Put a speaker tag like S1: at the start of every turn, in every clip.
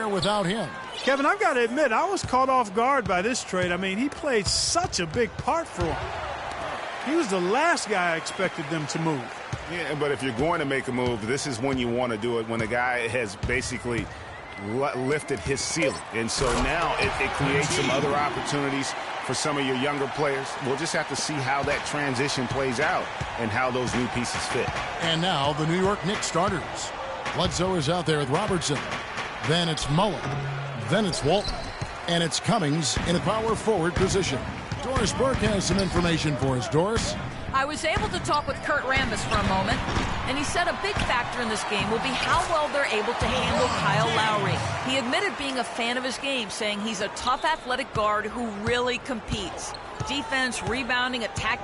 S1: there without him.
S2: Kevin, I've got to admit, I was caught off guard by this trade. I mean, he played such a big part for him. He was the last guy I expected them to move.
S3: Yeah, but if you're going to make a move, this is when you want to do it, when the guy has basically lifted his ceiling. And so now it creates some other opportunities for some of your younger players. We'll just have to see how that transition plays out and how those new pieces fit.
S1: And now the New York Knicks starters. Bledsoe is out there with Robertson. Then it's Mullen. Then it's Walton. And it's Cummings in a power forward position. Doris Burke has some information for us. Doris?
S4: I was able to talk with Kurt Rambis for a moment, and he said a big factor in this game will be how well they're able to handle Kyle Lowry. He admitted being a fan of his game, saying he's a tough athletic guard who really competes. Defense, rebounding, attack.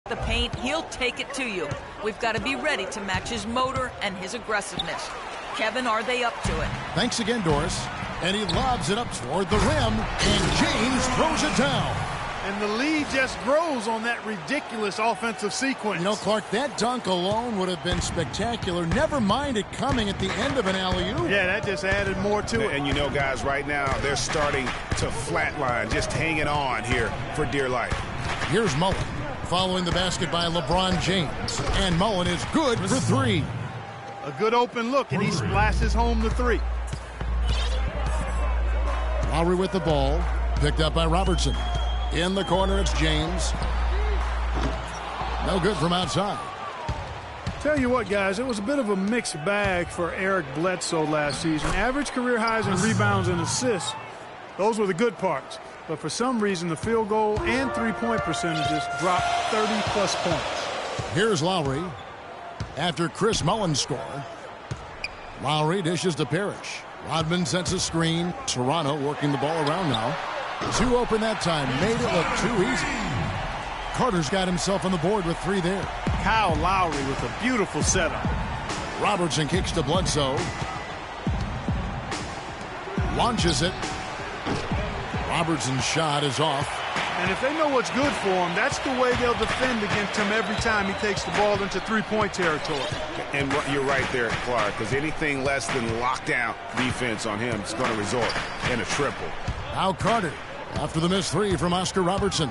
S4: The paint, he'll take it to you. We've got to be ready to match his motor and his aggressiveness. Kevin, are they up to it?
S1: Thanks again, Doris. And he lobs it up toward the rim, and James throws it down.
S2: And the lead just grows on that ridiculous offensive sequence.
S1: You know, Clark, that dunk alone would have been spectacular. Never mind it coming at the end of an alley-oop.
S2: Yeah, that just added more to it.
S3: And you know, guys, right now, they're starting to flatline, just hanging on here for dear life.
S1: Here's Mullen. Following the basket by LeBron James. And Mullen is good for three.
S2: A good open look, and he splashes home the three.
S1: Lowry with the ball. Picked up by Robertson. In the corner, it's James. No good from outside.
S2: Tell you what, guys, it was a bit of a mixed bag for Eric Bledsoe last season. Average career highs in rebounds and assists. Those were the good parts. But for some reason, the field goal and three-point percentages dropped 30-plus points.
S1: Here's Lowry. After Chris Mullin scored, Lowry dishes to Parrish. Rodman sets a screen. Toronto working the ball around now. Two open that time. Made it look too easy. Carter's got himself on the board with three there.
S2: Kyle Lowry with a beautiful setup.
S1: Robertson kicks to Bledsoe. Launches it. Robertson's shot is off.
S2: And if they know what's good for him, that's the way they'll defend against him every time he takes the ball into three-point territory.
S3: And you're right there, Clark, because anything less than lockdown defense on him is going to result in a triple.
S1: Now Carter, after the missed three from Oscar Robertson.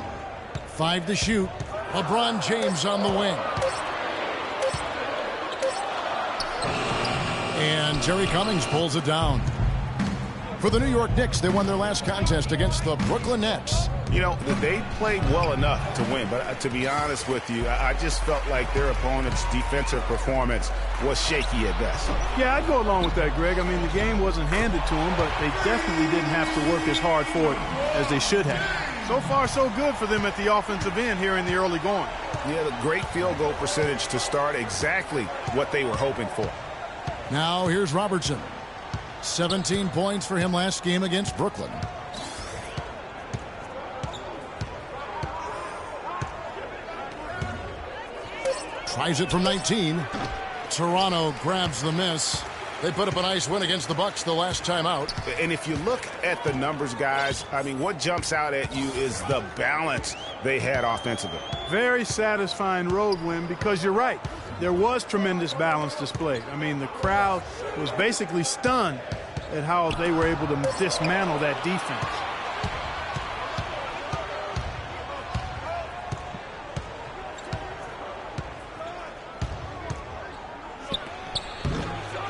S1: 5 to shoot. LeBron James on the wing. And Terry Cummings pulls it down. For the New York Knicks, they won their last contest against the Brooklyn Nets.
S3: You know, they played well enough to win, but to be honest with you, I just felt like their opponent's defensive performance was shaky at best.
S2: Yeah, I'd go along with that, Greg. I mean, the game wasn't handed to them, but they definitely didn't have to work as hard for it as they should have. So far, so good for them at the offensive end here in the early going.
S3: Yeah, the great field goal percentage to start, exactly what they were hoping for.
S1: Now here's Robertson. 17 points for him last game against Brooklyn. Tries it from 19. Toronto grabs the miss. They put up a nice win against the Bucks the last time out.
S3: And if you look at the numbers, guys, I mean, what jumps out at you is the balance they had offensively.
S2: Very satisfying road win because you're right. There was tremendous balance displayed. I mean, the crowd was basically stunned at how they were able to dismantle that defense.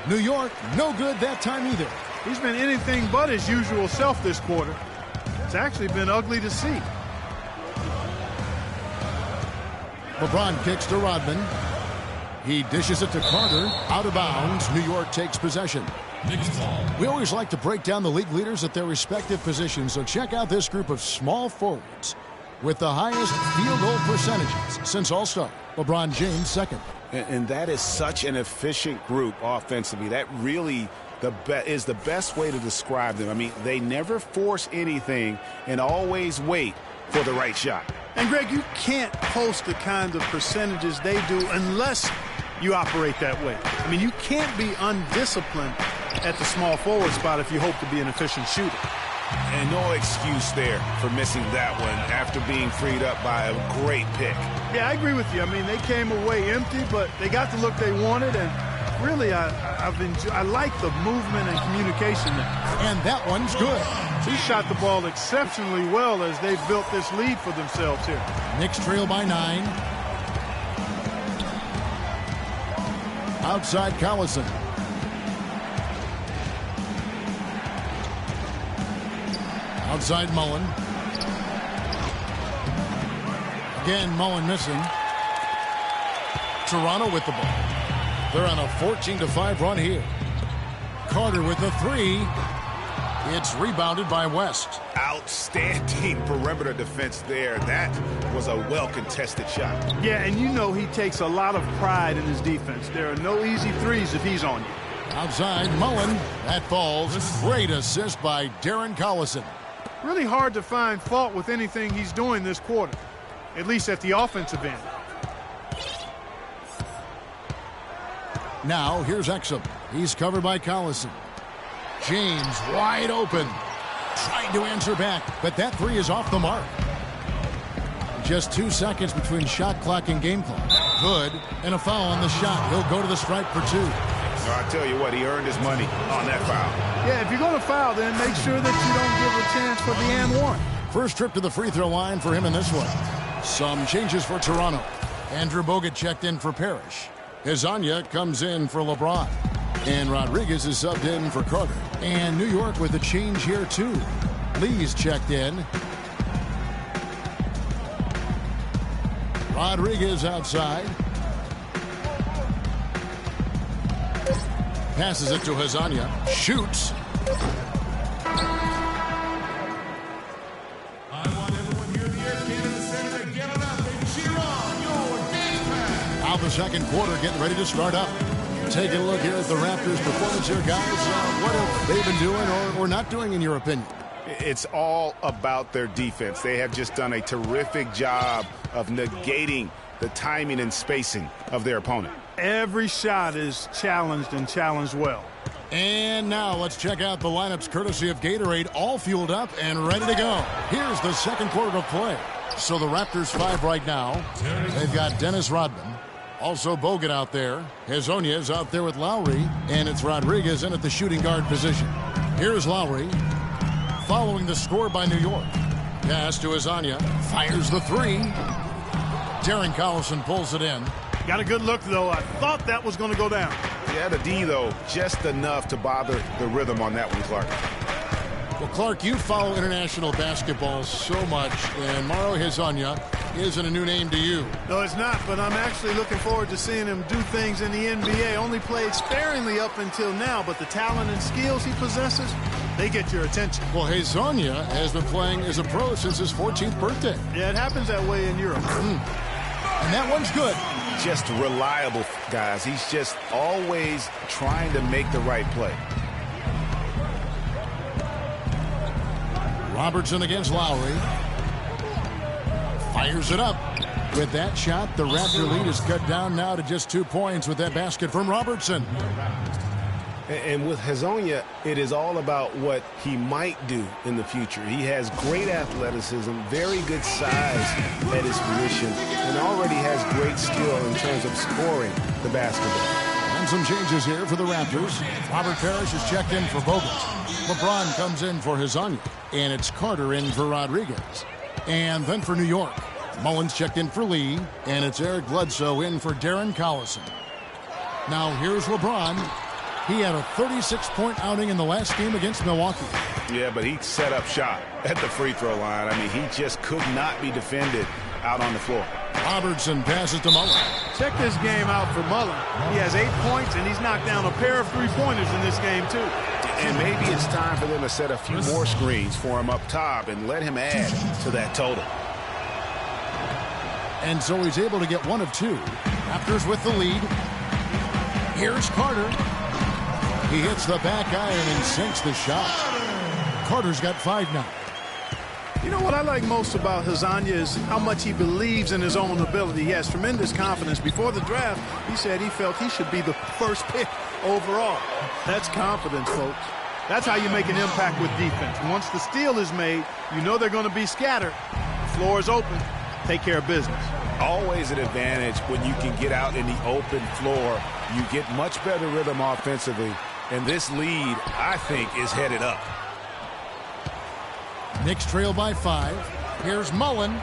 S1: New York, no good that time either.
S2: He's been anything but his usual self this quarter. It's actually been ugly to see.
S1: LeBron kicks to Rodman. He dishes it to Carter. Out of bounds. New York takes possession. We always like to break down the league leaders at their respective positions, so check out this group of small forwards. with the highest field goal percentages since All-Star. LeBron James second.
S3: And that is such an efficient group offensively. That really is the best way to describe them. I mean, they never force anything and always wait for the right shot.
S2: And, Greg, you can't post the kind of percentages they do unless you operate that way. I mean, you can't be undisciplined at the small forward spot if you hope to be an efficient shooter.
S3: And no excuse there for missing that one after being freed up by a great pick.
S2: Yeah, I agree with you. I mean, they came away empty, but they got the look they wanted, and really, I like the movement and communication there.
S1: And that one's good.
S2: He shot the ball exceptionally well as they built this lead for themselves here.
S1: Knicks trail by 9. Outside Collison. Outside Mullen. Again, Mullen missing. Toronto with the ball. They're on a 14-5 run here. Carter with the 3. It's rebounded by West.
S3: Outstanding perimeter defense there. That was a well-contested shot.
S2: Yeah, and you know he takes a lot of pride in his defense. There are no easy threes if he's on you.
S1: Outside Mullen. That falls. Great assist by Darren Collison.
S2: Really hard to find fault with anything he's doing this quarter, at least at the offensive end.
S1: Now, here's Exum. He's covered by Collison. James wide open. Trying to answer back, but that 3 is off the mark. Just 2 seconds between shot clock and game clock. Good, and a foul on the shot. He'll go to the stripe for 2.
S3: I tell you what, he earned his money on that foul.
S2: Yeah, if you're going to foul, then make sure that you don't give a chance for the and one.
S1: First trip to the free throw line for him in this one. Some changes for Toronto. Andrew Bogut checked in for Parrish. Hezonja comes in for LeBron. And Rodriguez is subbed in for Carter. And New York with a change here, too. Lee's checked in. Rodriguez outside. Passes it to Hezonja. Shoots. Now the second quarter getting ready to start up. Taking a look here at the Raptors' performance here, guys. What have they been doing or not doing, in your opinion?
S3: It's all about their defense. They have just done a terrific job of negating the timing and spacing of their opponent.
S2: Every shot is challenged and challenged well.
S1: And now let's check out the lineups courtesy of Gatorade, all fueled up and ready to go. Here's the second quarter of play. So the Raptors 5 right now. They've got Dennis Rodman. Also Bogut out there. Hezonja is out there with Lowry. And it's Rodriguez in at the shooting guard position. Here's Lowry. Following the score by New York. Pass to Hezonja. Fires the 3. Darren Collison pulls it in.
S2: Got a good look, though. I thought that was going to go down.
S3: Yeah, the D, though, just enough to bother the rhythm on that one, Clark.
S1: Well, Clark, you follow international basketball so much, and Mauro Hezonja isn't a new name to you.
S2: No, it's not, but I'm actually looking forward to seeing him do things in the NBA. Only played sparingly up until now, but the talent and skills he possesses, they get your attention.
S1: Well, Hezonja has been playing as a pro since his 14th birthday.
S2: Yeah, it happens that way in Europe.
S1: And that one's good.
S3: Just reliable, guys. He's just always trying to make the right play.
S1: Robertson against Lowry. Fires it up. With that shot, the Raptor lead is cut down now to just 2 points with that basket from Robertson.
S3: And with Hezonja, it is all about what he might do in the future. He has great athleticism, very good size at his position, and already has great skill in terms of scoring the basketball.
S1: And some changes here for the Raptors. Robert Parrish is checked in for Bogut. LeBron comes in for Hezonja, and it's Carter in for Rodriguez. And then for New York, Mullins checked in for Lee, and it's Eric Bledsoe in for Darren Collison. Now here's LeBron. He had a 36-point outing in the last game against Milwaukee.
S3: Yeah, but he set up shop at the free throw line. I mean, he just could not be defended out on the floor.
S1: Robertson passes to Mullen.
S2: Check this game out for Mullen. He has 8 points, and he's knocked down a pair of three-pointers in this game, too.
S3: And maybe it's time for them to set a few more screens for him up top and let him add to that total.
S1: And so he's able to get one of two. Raptors with the lead. Here's Carter. He hits the back iron and sinks the shot. Carter's got 5 now.
S2: You know what I like most about Hezonja is how much he believes in his own ability. He has tremendous confidence. Before the draft, he said he felt he should be the first pick overall. That's confidence, folks. That's how you make an impact with defense. Once the steal is made, you know they're going to be scattered. The floor is open. Take care of business.
S3: Always an advantage when you can get out in the open floor. You get much better rhythm offensively. And this lead, I think, is headed up.
S1: Knicks trail by 5. Here's Mullen.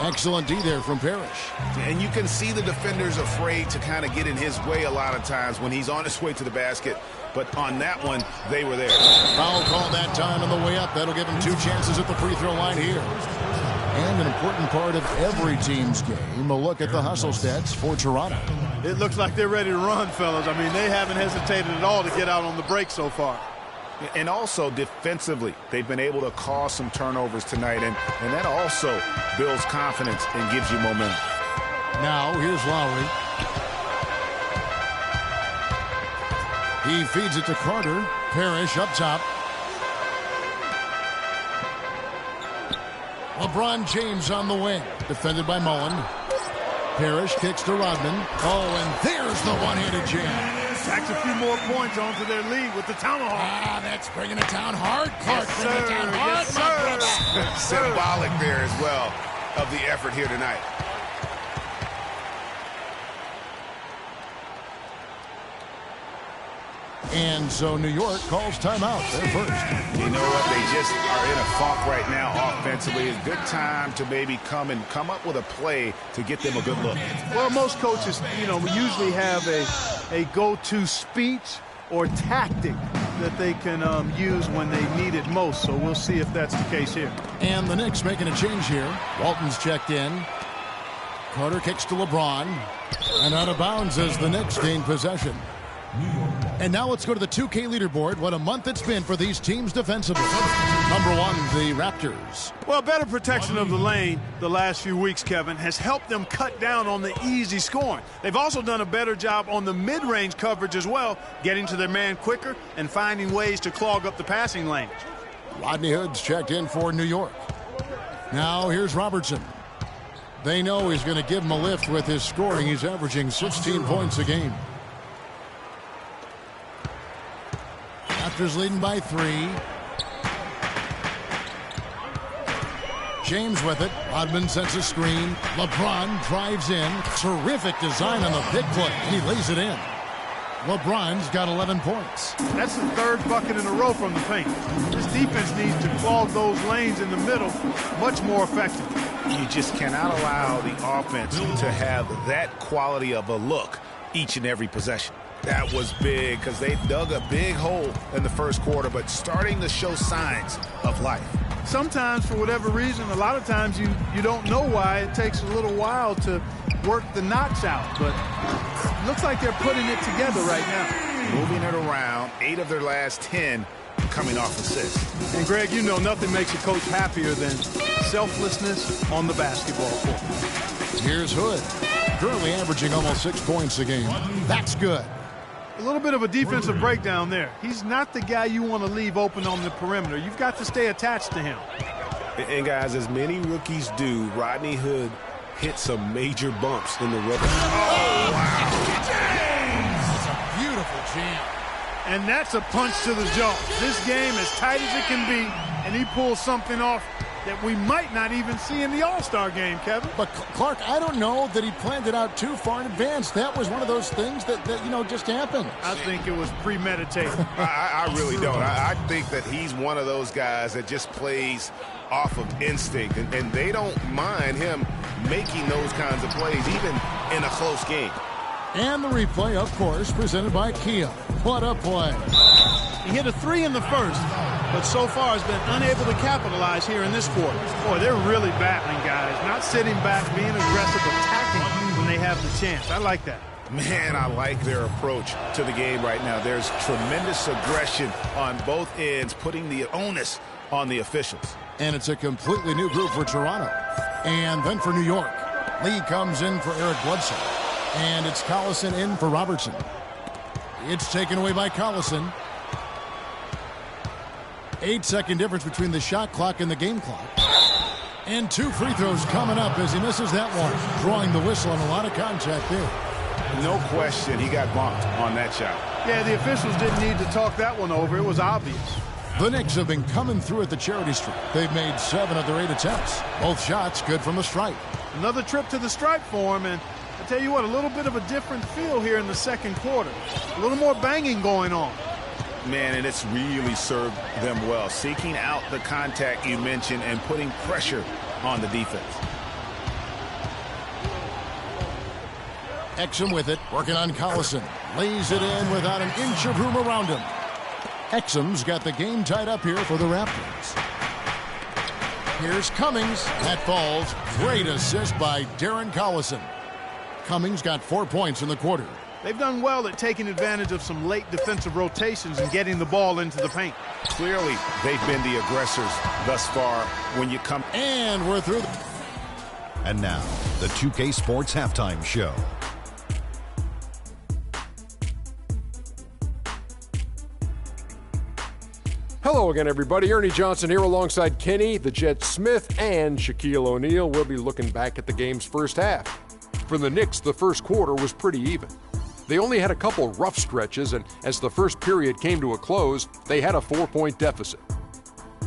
S1: Excellent D there from Parrish.
S3: And you can see the defenders afraid to kind of get in his way a lot of times when he's on his way to the basket. But on that one, they were there.
S1: Foul call that time on the way up. That'll give him 2 chances at the free throw line here. And an important part of every team's game, a look at the hustle stats for Toronto.
S2: It looks like they're ready to run, fellas. I mean, they haven't hesitated at all to get out on the break so far.
S3: And also defensively, they've been able to cause some turnovers tonight, and that also builds confidence and gives you momentum.
S1: Now, here's Lowry. He feeds it to Carter. Parrish up top. LeBron James on the wing. Defended by Mullen. Parrish kicks to Rodman. Oh, and there's the one-handed jam.
S2: Tacks a few more points onto their lead with the tomahawk.
S1: Ah, that's bringing it down hard. Clark
S2: Yes,
S1: bringing it down hard.
S2: Yes,
S1: my brother.
S3: Symbolic there as well of the effort here tonight.
S1: And so New York calls timeout. They're first.
S3: You know what? They just are in a funk right now offensively. It's a good time to maybe come up with a play to get them a good look.
S2: Well, most coaches, we usually have a go-to speech or tactic that they can use when they need it most. So we'll see if that's the case here.
S1: And the Knicks making a change here. Walton's checked in. Carter kicks to LeBron. And out of bounds as the Knicks gain possession. And now let's go to the 2K leaderboard. What a month it's been for these teams defensively. Number 1, the Raptors.
S2: Well, better protection of the lane the last few weeks, Kevin, has helped them cut down on the easy scoring. They've also done a better job on the mid-range coverage as well, getting to their man quicker and finding ways to clog up the passing lanes.
S1: Rodney Hood's checked in for New York. Now here's Robertson. They know he's going to give him a lift with his scoring. He's averaging 16 points a game. Raptors leading by 3. James with it. Rodman sets a screen. LeBron drives in. Terrific design on the big play. He lays it in. LeBron's got 11 points.
S2: That's the 3rd bucket in a row from the paint. This defense needs to clog those lanes in the middle much more effectively.
S3: You just cannot allow the offense to have that quality of a look each and every possession. That was big because they dug a big hole in the first quarter, but starting to show signs of life.
S2: Sometimes, for whatever reason, a lot of times you don't know why. It takes a little while to work the knots out, but it looks like they're putting it together right now.
S3: Moving it around, 8 of their last 10 coming off assists.
S2: And, Greg, nothing makes a coach happier than selflessness on the basketball court.
S1: Here's Hood, currently averaging almost 6 points a game. That's good.
S2: A little bit of a defensive breakdown there. He's not the guy you want to leave open on the perimeter. You've got to stay attached to him.
S3: And, guys, as many rookies do, Rodney Hood hit some major bumps in the rookie. Oh, wow.
S1: That's a beautiful jam.
S2: And that's a punch to the jaw. This game as tight as it can be, and he pulls something off that we might not even see in the All-Star game, Kevin.
S1: But, Clark, I don't know that he planned it out too far in advance. That was one of those things that just happened.
S2: I think it was premeditated.
S3: I really don't. I think that he's one of those guys that just plays off of instinct, and they don't mind him making those kinds of plays, even in a close game.
S1: And the replay, of course, presented by Kia. What a play.
S2: He hit a 3 in the first, but so far has been unable to capitalize here in this quarter. Boy, they're really battling, guys. Not sitting back, being aggressive, attacking when they have the chance. I like that.
S3: Man, I like their approach to the game right now. There's tremendous aggression on both ends, putting the onus on the officials.
S1: And it's a completely new group for Toronto. And then for New York. Lee comes in for Eric Bledsoe. And it's Collison in for Robertson. It's taken away by Collison. 8-second difference between the shot clock and the game clock. And 2 free throws coming up as he misses that one. Drawing the whistle on a lot of contact there.
S3: No question he got bumped on that shot.
S2: Yeah, the officials didn't need to talk that one over. It was obvious.
S1: The Knicks have been coming through at the charity stripe. They've made 7 of their 8 attempts. Both shots good from the stripe.
S2: Another trip to the stripe for him, and I tell you what, a little bit of a different feel here in the second quarter. A little more banging going on.
S3: Man, and it's really served them well. Seeking out the contact you mentioned and putting pressure on the defense.
S1: Exum with it, working on Collison. Lays it in without an inch of room around him. Exum's got the game tied up here for the Raptors. Here's Cummings. That falls. Great assist by Darren Collison. Cummings got 4 points in the quarter.
S2: They've done well at taking advantage of some late defensive rotations and getting the ball into the paint.
S3: Clearly, they've been the aggressors thus far when you come.
S1: And we're through.
S5: And now, the 2K Sports Halftime Show.
S6: Hello again, everybody. Ernie Johnson here alongside Kenny, the Jet Smith, and Shaquille O'Neal. We'll be looking back at the game's first half. For the Knicks, the first quarter was pretty even. They only had a couple rough stretches, and as the first period came to a close, they had a 4-point deficit.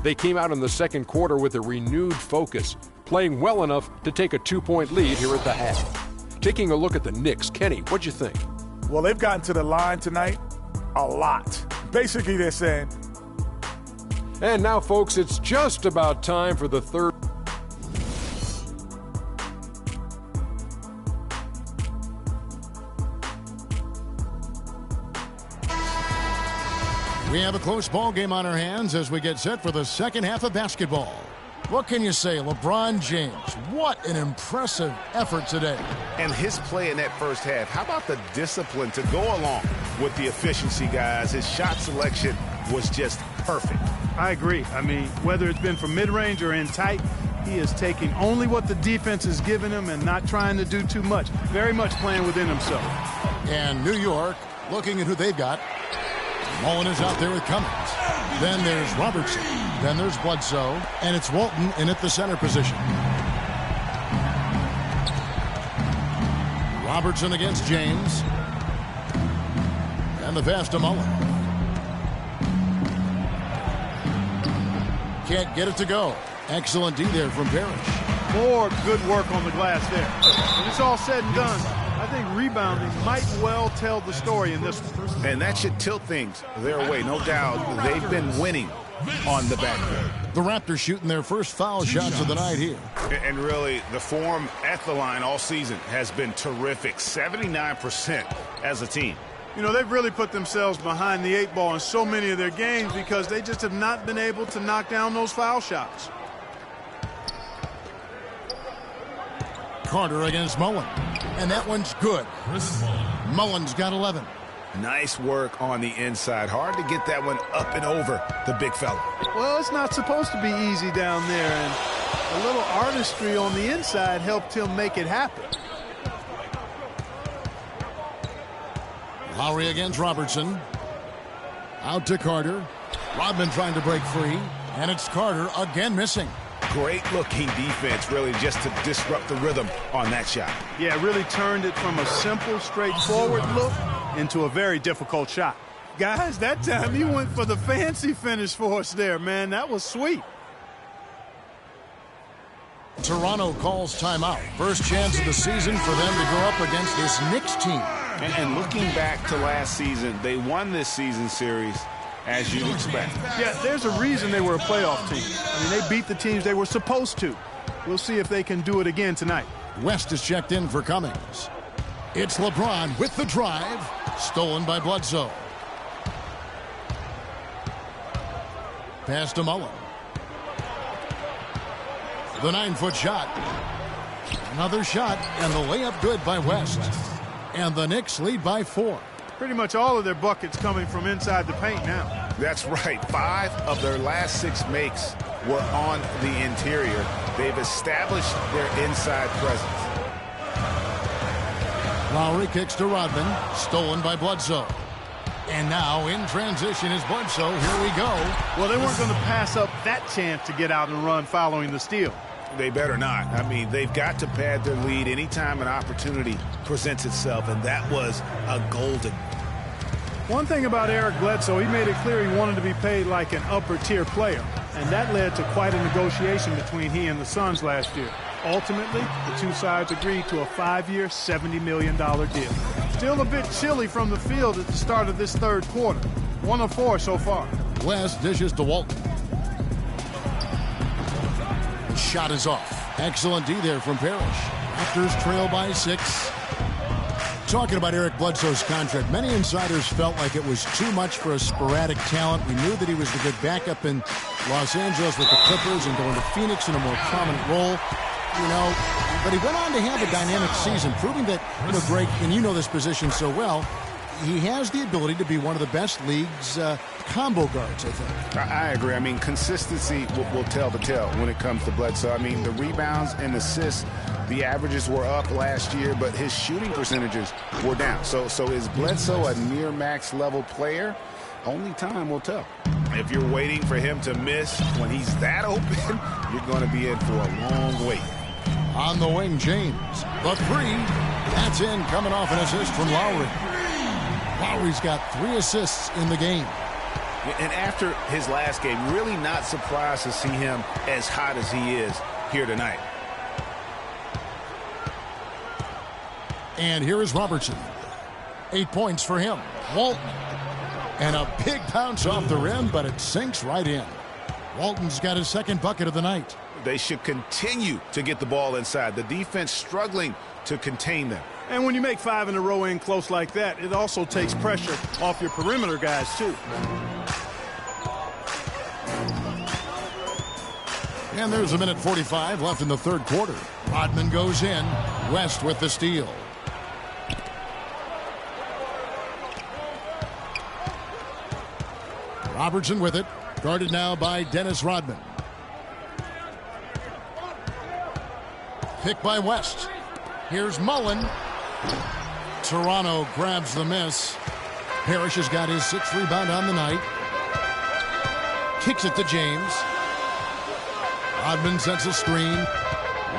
S6: They came out in the second quarter with a renewed focus, playing well enough to take a 2-point lead here at the half. Taking a look at the Knicks, Kenny, what'd you think?
S7: Well, they've gotten to the line tonight a lot. Basically, they're saying.
S6: And now, folks, it's just about time for the third.
S1: We have a close ball game on our hands as we get set for the second half of basketball. What can you say, LeBron James? What an impressive effort today.
S3: And his play in that first half, how about the discipline to go along with the efficiency, guys? His shot selection was just perfect.
S2: I agree. I mean, whether it's been from mid-range or in tight, he is taking only what the defense has given him and not trying to do too much. Very much playing within himself.
S1: And New York, looking at who they've got. Mullen is out there with Cummings. Then there's Robertson. Then there's Bledsoe. And it's Walton in at the center position. Robertson against James. And the pass to Mullen. Can't get it to go. Excellent D there from Parrish.
S2: More good work on the glass there. When it's all said and done, I think rebounding might well tell the story in this one.
S3: And that should tilt things their way, no doubt. They've been winning on the backcourt.
S1: The Raptors shooting their first foul shots of the night here.
S3: And really, the form at the line all season has been terrific. 79% as a team.
S2: You know, they've really put themselves behind the 8 ball in so many of their games because they just have not been able to knock down those foul shots.
S1: Carter against Mullen. And that one's good. Mullen's got 11.
S3: Nice work on the inside. Hard to get that one up and over the big fella.
S2: Well, it's not supposed to be easy down there, and a little artistry on the inside helped him make it happen.
S1: Lowry against Robertson. Out to Carter. Rodman trying to break free. And it's Carter again missing.
S3: Great looking defense, really, just to disrupt the rhythm on that shot.
S2: Yeah, really turned it from a simple, straightforward look into a very difficult shot. Guys, that time you went for the fancy finish for us there, man. That was sweet.
S1: Toronto calls timeout. First chance of the season for them to go up against this Knicks team.
S3: And looking back to last season, they won this season series as you'd expect.
S2: Yeah, there's a reason they were a playoff team. I mean, they beat the teams they were supposed to. We'll see if they can do it again tonight.
S1: West is checked in for Cummings. It's LeBron with the drive. Stolen by Bledsoe. Pass to Mullen. The 9-foot shot. Another shot, and the layup good by West. And the Knicks lead by 4.
S2: Pretty much all of their buckets coming from inside the paint now.
S3: That's right. 5 of their last 6 makes were on the interior. They've established their inside presence.
S1: Lowry kicks to Rodman. Stolen by Bledsoe. And now in transition is Bledsoe. Here we go.
S2: Well, they weren't going to pass up that chance to get out and run following the steal.
S3: They better not. I mean, they've got to pad their lead anytime an opportunity presents itself, and that was a golden.
S2: One thing about Eric Bledsoe, he made it clear he wanted to be paid like an upper-tier player, and that led to quite a negotiation between he and the Suns last year. Ultimately, the two sides agreed to a 5-year, $70 million deal. Still a bit chilly from the field at the start of this third quarter. 1 of 4 so far.
S1: West dishes to Walton. Shot is off. Excellent D there from Parrish. Raptors trail by 6. Talking about Eric Bledsoe's contract, many insiders felt like it was too much for a sporadic talent. We knew that he was the good backup in Los Angeles with the Clippers and going to Phoenix in a more prominent role. You know, but he went on to have a dynamic season, proving that, you know, Greg, and you know this position so well, he has the ability to be one of the best league's combo guards, I think.
S3: I agree. I mean, consistency will tell the tale when it comes to Bledsoe. I mean, the rebounds and assists, the averages were up last year, but his shooting percentages were down. So is Bledsoe a near max level player? Only time will tell. If you're waiting for him to miss when he's that open, you're going to be in for a long wait.
S1: On the wing, James. The 3. That's in, coming off an assist from Lowry. Lowry's got 3 assists in the game.
S3: And after his last game, really not surprised to see him as hot as he is here tonight.
S1: And here is Robertson. 8 points for him. Walton. And a big bounce off the rim, but it sinks right in. Walton's got his second bucket of the night.
S3: They should continue to get the ball inside. The defense struggling to contain them.
S2: And when you make 5 in a row in close like that, it also takes pressure off your perimeter guys, too.
S1: And there's 1:45 left in the third quarter. Rodman goes in. West with the steal. Robertson with it. Guarded now by Dennis Rodman. Pick by West. Here's Mullen. Toronto grabs the miss. Parrish has got his 6th rebound on the night. Kicks it to James. Rodman sets a screen.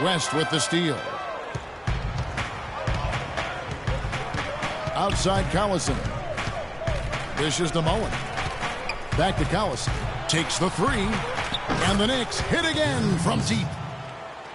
S1: West with the steal. Outside Collison. Dishes to Mullen. Back to Collison. Takes the 3. And the Knicks hit again from deep.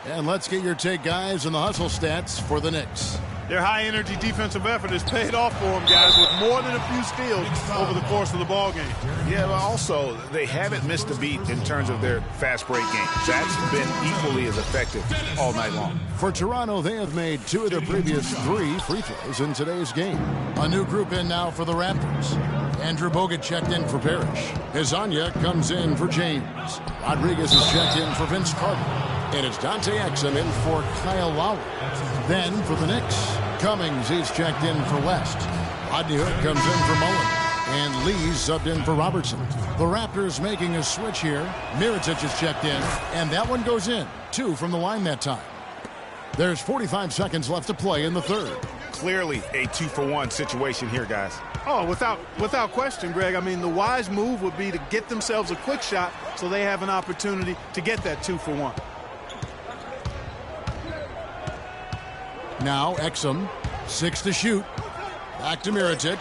S1: And let's get your take, guys, on the hustle stats for the Knicks.
S2: Their high-energy defensive effort has paid off for them, guys, with more than a few steals over the course of the ballgame.
S3: Yeah, but also, they haven't missed a beat in terms of their fast break game. That's been equally as effective all night long.
S1: For Toronto, they have made 2 of their previous 3 free throws in today's game. A new group in now for the Raptors. Andrew Bogut checked in for Parrish. Hezonja comes in for James. Rodriguez is checked in for Vince Carter. And it's Dante Exum in for Kyle Lowry. Then for the Knicks, Cummings is checked in for West. Rodney Hood comes in for Mullen. And Lee's subbed in for Robertson. The Raptors making a switch here. Mirotic is checked in. And that one goes in. 2 from the line that time. There's 45 seconds left to play in the third.
S3: Clearly a 2-for-1 situation here, guys.
S2: Oh, without question, Greg. I mean, the wise move would be to get themselves a quick shot so they have an opportunity to get that 2-for-1.
S1: Now Exum, 6 to shoot. Back to Mirotic.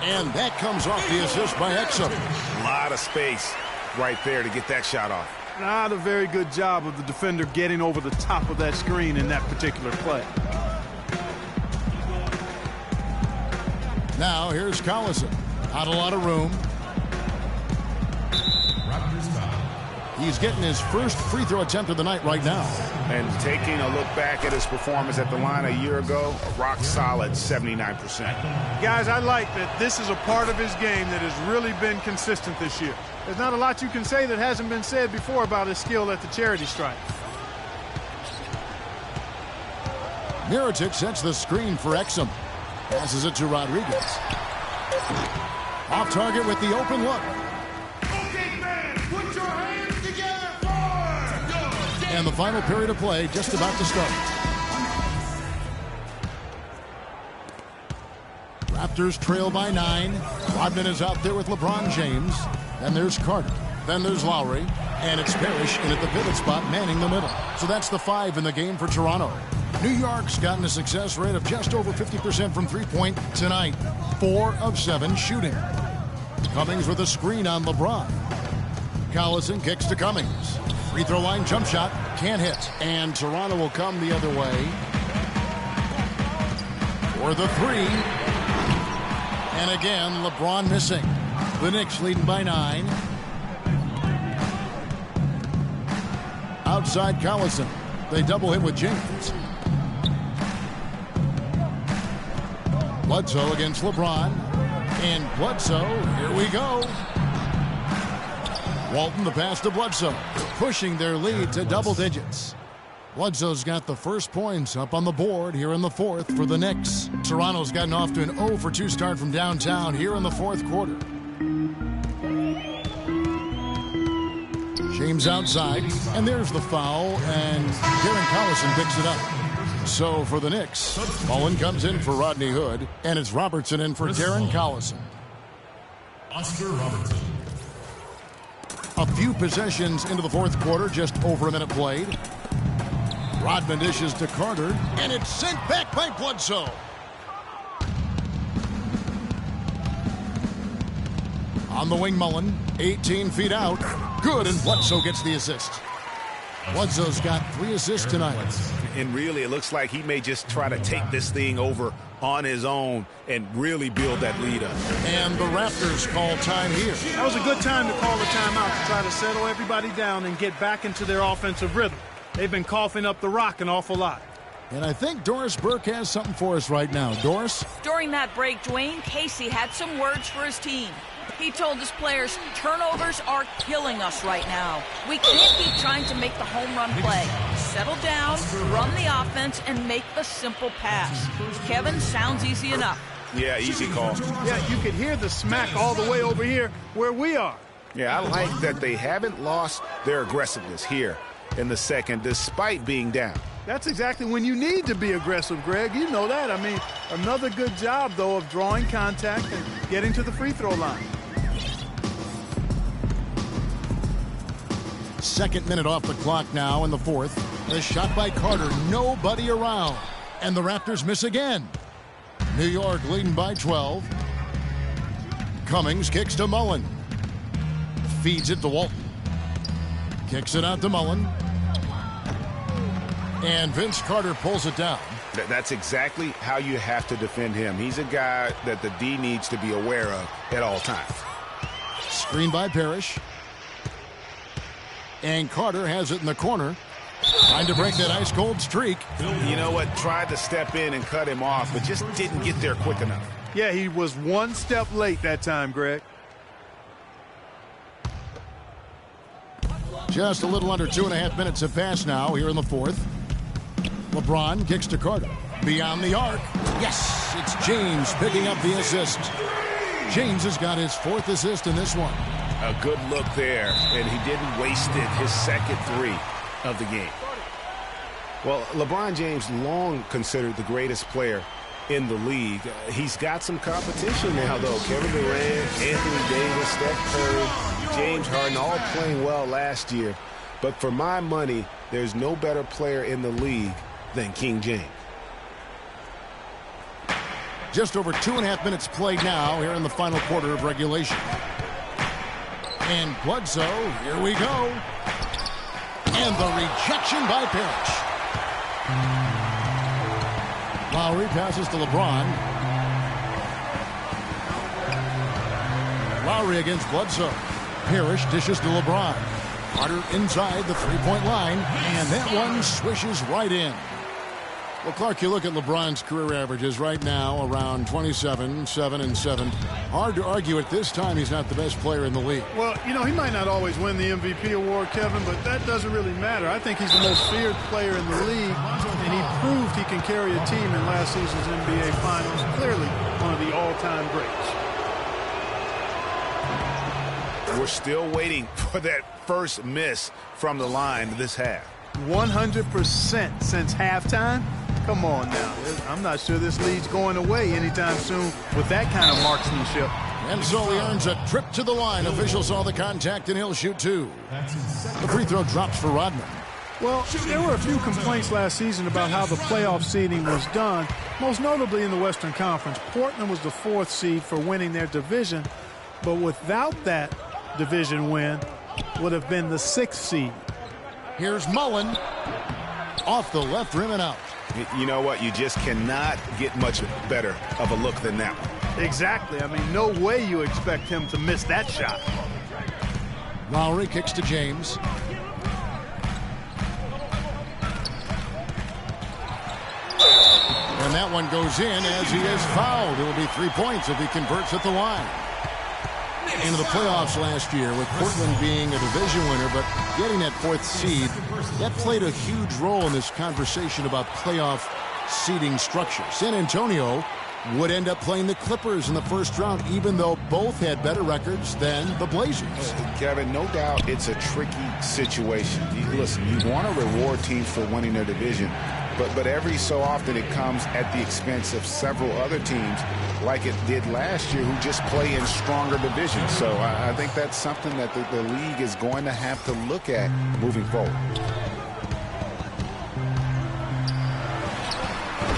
S1: And that comes off the assist by Exum.
S3: A lot of space right there to get that shot off.
S2: Not a very good job of the defender getting over the top of that screen in that particular play.
S1: Now here's Collison. Not a lot of room. He's getting his first free throw attempt of the night right now.
S3: And taking a look back at his performance at the line a year ago, a rock solid 79%.
S2: Guys, I like that this is a part of his game that has really been consistent this year. There's not a lot you can say that hasn't been said before about his skill at the charity stripe.
S1: Mirotic sets the screen for Exum. Passes it to Rodriguez. Off target with the open look. And the final period of play just about to start. Raptors trail by 9. Rodman is out there with LeBron James. Then there's Carter. Then there's Lowry. And it's Parrish in at the pivot spot, manning the middle. So that's the 5 in the game for Toronto. New York's gotten a success rate of just over 50% from three-point tonight. 4 of 7 shooting. Cummings with a screen on LeBron. Collison kicks to Cummings. Free throw line jump shot. Can't hit. And Toronto will come the other way for the 3. And again, LeBron missing. The Knicks leading by 9. Outside Collison. They double hit with James. Bledsoe against LeBron. And Bledsoe, here we go. Walton the pass to Bledsoe. Pushing their lead to double digits. Bledsoe's got the first points up on the board here in the 4th for the Knicks. Toronto's gotten off to an 0-for-2 start from downtown here in the 4th quarter. James outside, and there's the foul, and Darren Collison picks it up. So for the Knicks, Mullen comes in for Rodney Hood, and it's Robertson in for Darren Collison.
S8: Oscar Robertson.
S1: A few possessions into the 4th quarter, just over a minute played. Rodman dishes to Carter, and it's sent back by Bledsoe. On the wing, Mullen, 18 feet out. Good, and Bledsoe gets the assist. Bledsoe's got 3 assists tonight.
S3: And really, it looks like he may just try to take this thing over on his own and really build that lead up.
S1: And the Raptors call time here.
S2: That was a good time to call the timeout to try to settle everybody down and get back into their offensive rhythm. They've been coughing up the rock an awful lot.
S1: And I think Doris Burke has something for us right now. Doris?
S4: During that break, Dwayne Casey had some words for his team. He told his players, turnovers are killing us right now. We can't keep trying to make the home run play. Settle down, run the offense, and make the simple pass. Kevin, sounds easy enough.
S3: Yeah, easy call.
S2: Yeah, you could hear the smack all the way over here where we are.
S3: Yeah, I like that they haven't lost their aggressiveness here in the second, despite being down.
S2: That's exactly when you need to be aggressive, Greg. You know that. I mean, another good job, though, of drawing contact and getting to the free throw line.
S1: Second minute off the clock now in the 4th. The shot by Carter, nobody around. And the Raptors miss again. New York leading by 12. Cummings kicks to Mullen. Feeds it to Walton. Kicks it out to Mullen. And Vince Carter pulls it down.
S3: That's exactly how you have to defend him. He's a guy that the D needs to be aware of at all times.
S1: Screen by Parrish. And Carter has it in the corner. Trying to break that ice-cold streak.
S3: You know what? Tried to step in and cut him off, but just didn't get there quick enough.
S2: Yeah, he was one step late that time, Greg.
S1: Just a little under 2.5 minutes have passed now here in the 4th. LeBron kicks to Carter. Beyond the arc. Yes, it's James picking up the assist. James has got his 4th assist in this one.
S3: A good look there, and he didn't waste it, his second 3 of the game. Well, LeBron James, long considered the greatest player in the league. He's got some competition now, though. Kevin Durant, Anthony Davis, Steph Curry, James Harden, all playing well last year. But for my money, there's no better player in the league than King James.
S1: Just over 2.5 minutes played now here in the final quarter of regulation. And Bledsoe, here we go. And the rejection by Parrish. Lowry passes to LeBron. Lowry against Bledsoe. Parrish dishes to LeBron. Carter inside the three-point line, and that one swishes right in. Well, Clark, you look at LeBron's career averages right now around 27, 7, and 7. Hard to argue at this time he's not the best player in the league.
S2: Well, you know, he might not always win the MVP award, Kevin, but that doesn't really matter. I think he's the most feared player in the league, and he proved he can carry a team in last season's NBA Finals. Clearly one of the all-time greats.
S3: We're still waiting for that first miss from the line this half.
S2: 100% since halftime. Come on now. I'm not sure this lead's going away anytime soon with that kind of marksmanship.
S1: And so he earns a trip to the line. Officials saw the contact, and he'll shoot two. The free throw drops for Rodman.
S2: Well, there were a few complaints last season about how the playoff seeding was done, most notably in the Western Conference. Portland was the 4th seed for winning their division, but without that division win, would have been the 6th seed.
S1: Here's Mullen. Off the left rim and out.
S3: You know what? You just cannot get much better of a look than that one.
S2: Exactly. I mean, no way you expect him to miss that shot.
S1: Lowry kicks to James. And that one goes in as he is fouled. It will be 3 points if he converts at the line. Into the playoffs last year with Portland being a division winner, but getting that 4th seed, that played a huge role in this conversation about playoff seeding structure. San Antonio would end up playing the Clippers in the first round, even though both had better records than the Blazers.
S3: Kevin, no doubt it's a tricky situation. Listen, you want to reward teams for winning their division, but every so often it comes at the expense of several other teams like it did last year who just play in stronger divisions. So I think that's something that the league is going to have to look at moving forward.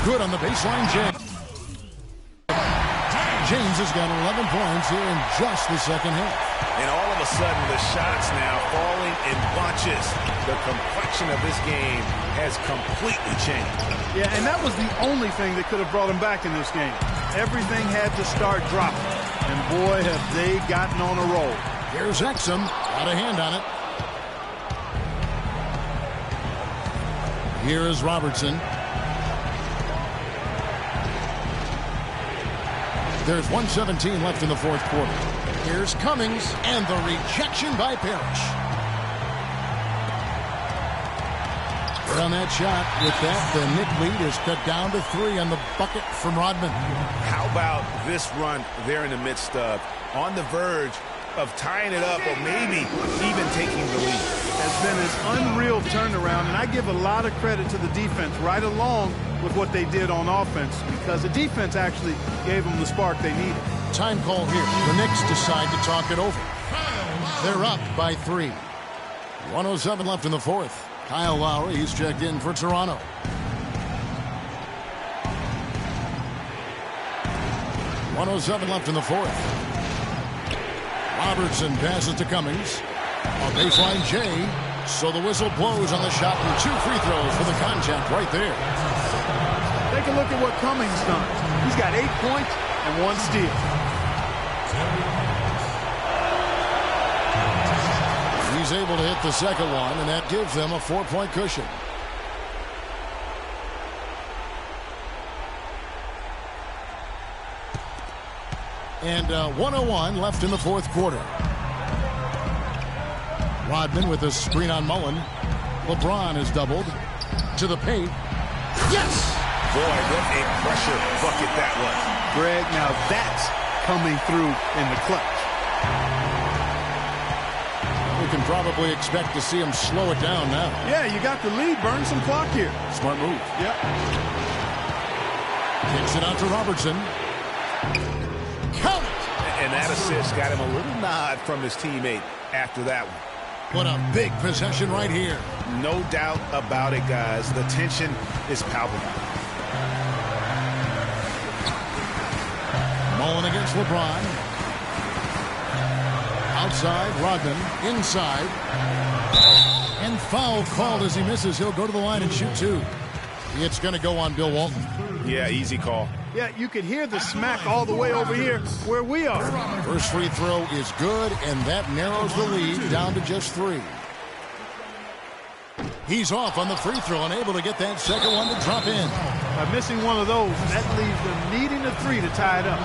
S1: Good on the baseline, James. James has got 11 points here in just the second half.
S3: And all of a sudden, the shots now falling in bunches. The complexion of this game has completely changed.
S2: Yeah, and that was the only thing that could have brought him back in this game. Everything had to start dropping. And boy, have they gotten on a roll.
S1: Here's Exum. Got a hand on it. Here is Robertson. There's 1:17 left in the 4th quarter. Here's Cummings, and the rejection by Parrish. Right on that shot. With that, the Knick lead is cut down to 3 on the bucket from Rodman.
S3: How about this run they're in the midst of? On the verge of tying it up or maybe even taking the lead.
S2: Has been an unreal turnaround, and I give a lot of credit to the defense right along with what they did on offense, because the defense actually gave them the spark they needed.
S1: Time call here. The Knicks decide to talk it over. They're up by 3. 1:07 left in the 4th. Kyle Lowry, he's checked in for Toronto. .107 left in the 4th. Robertson passes to Cummings. On baseline, Jay. So the whistle blows on the shot, and 2 free throws for the contact right there.
S2: Take a look at what Cummings done. He's got 8 points and 1 steal.
S1: He's able to hit the second one, and that gives them a 4-point cushion. And 1:01 left in the 4th quarter. Rodman with a screen on Mullen. LeBron is doubled. To the paint. Yes!
S3: Boy, what a pressure bucket that was.
S2: Greg, now that's coming through in the clutch.
S1: We can probably expect to see him slow it down now.
S2: Yeah, you got the lead. Burn some clock here.
S1: Smart move.
S2: Yep.
S1: Kicks it out to Robertson. Count it!
S3: And that assist got him a little nod from his teammate after that one.
S1: What a big possession right here.
S3: No doubt about it, guys. The tension is palpable.
S1: Mullen against LeBron. Outside, Rodman. Inside. And foul called as he misses. He'll go to the line and shoot 2. It's going to go on Bill Walton.
S3: Yeah, easy call.
S2: Yeah, you could hear the smack all the way over here where we are.
S1: First free throw is good, and that narrows the lead down to just 3. He's off on the free throw, unable to get that second one to drop in.
S2: By missing one of those, that leaves them needing a 3 to tie it up.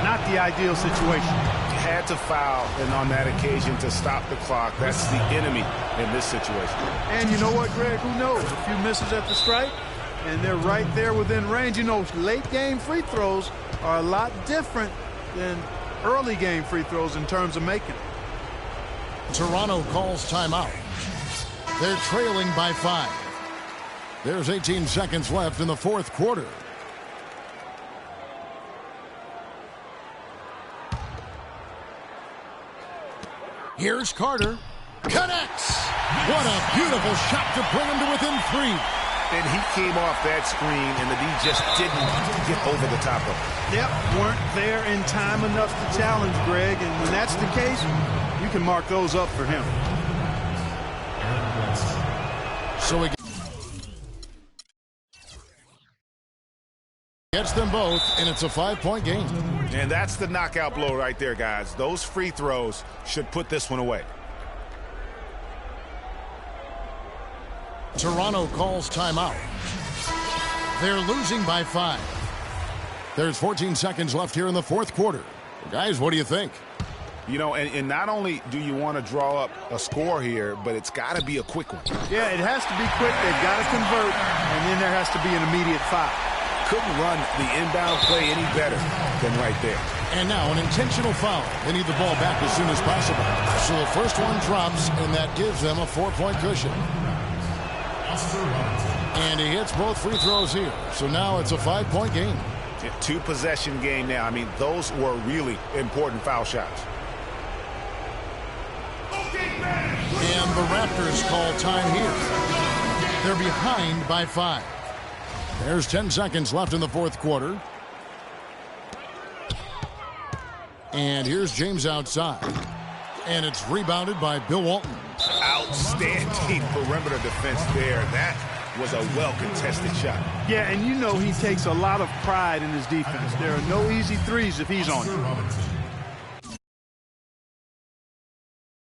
S2: Not the ideal situation.
S3: Had to foul, and on that occasion to stop the clock. That's the enemy in this situation.
S2: And you know what, Greg? Who knows? A few misses at the stripe, and they're right there within range. You know, late-game free throws are a lot different than early-game free throws in terms of making them.
S1: Toronto calls timeout. They're trailing by 5. There's 18 seconds left in the fourth quarter. Here's Carter. Connects. What a beautiful shot to bring him to within 3.
S3: And he came off that screen, and the D just didn't get over the top of it.
S2: Yep, weren't there in time enough to challenge Greg, and when that's the case, you can mark those up for him.
S1: So he gets them both, and it's a 5-point game.
S3: And that's the knockout blow right there, guys. Those free throws should put this one away.
S1: Toronto calls timeout. They're losing by 5. There's 14 seconds left here in the fourth quarter. Guys, what do you think?
S3: You know, and not only do you want to draw up a score here, but it's got to be a quick one.
S2: Yeah, it has to be quick. They've got to convert, and then there has to be an immediate foul.
S3: Couldn't run the inbound play any better than right there.
S1: And now an intentional foul. They need the ball back as soon as possible. So the first one drops, and that gives them a 4-point cushion. And he hits both free throws here. So now it's a 5-point game.
S3: Yeah, 2-possession game now. I mean, those were really important foul shots.
S1: And the Raptors call time here. They're behind by 5. There's 10 seconds left in the fourth quarter. And here's James outside. And it's rebounded by Bill Walton.
S3: Outstanding perimeter defense there. That was a well-contested shot.
S2: Yeah, and you know he takes a lot of pride in his defense. There are no easy threes if he's on you.